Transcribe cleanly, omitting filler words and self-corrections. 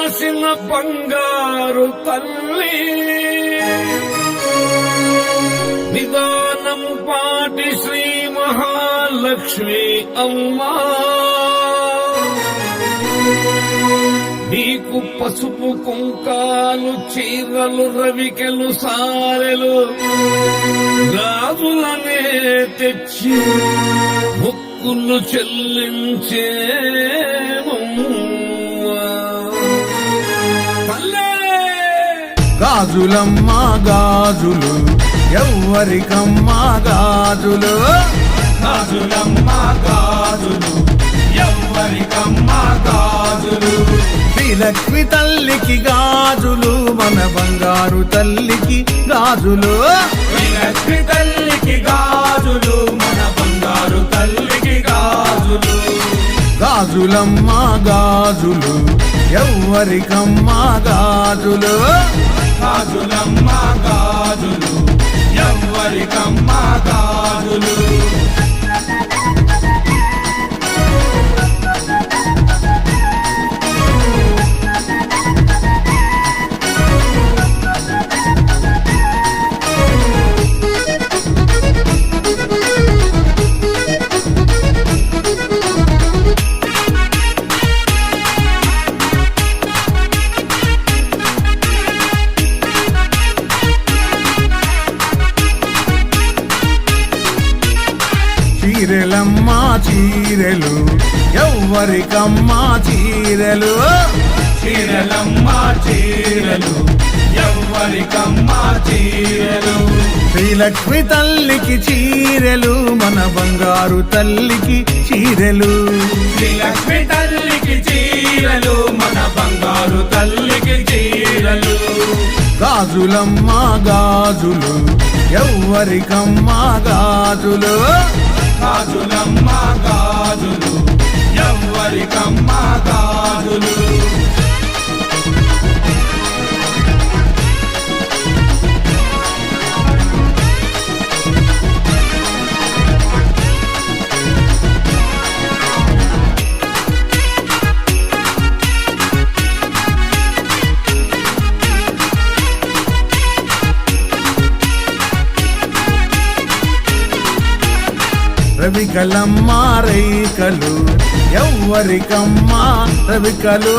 కాసిన బంగారు తల్లి నిదానం పాటి శ్రీ మహాలక్ష్మి అమ్మా నీకు పసుపు కుంకాలు చీరలు రవికెలు సారెలు గాజులనే తెచ్చి మొక్కులు చెల్లించే గాజులమ్మా గాజులు ఎవ్వరికమ్మా గాజులు గాజులమ్మా గాజులు ఎవ్వరికమ్మా గాజులు శ్రీలక్ష్మి తల్లికి గాజులు మన బంగారు తల్లికి గాజులు శ్రీలక్ష్మి తల్లికి గాజులు మన బంగారు తల్లికి గాజులు గాజులమ్మా గాజులు ఎవ్వరికమ్మా గాజులు గాజులమ్మా గాజులు ఎవ్వరికమ్మా గాజులు చీరెలమ్మా చీరెలు ఎవ్వరికమ్మా చీరెలు చీరలమ్మా చీరలు ఎవ్వరికమ్మా చీరలు శ్రీలక్ష్మి తల్లికి చీరెలు మన బంగారు తల్లికి చీరెలు శ్రీలక్ష్మి తల్లికి చీరలు మన బంగారు తల్లికి చీరలు గాజులమ్మా గాజులు ఎవ్వరికమ్మా గాజులు గాజులమ్మా గాజులు ఎవ్వరికమ్మా గాజులు రవికలమ్మా రైకలు ఎవ్వరికమ్మా రవికలు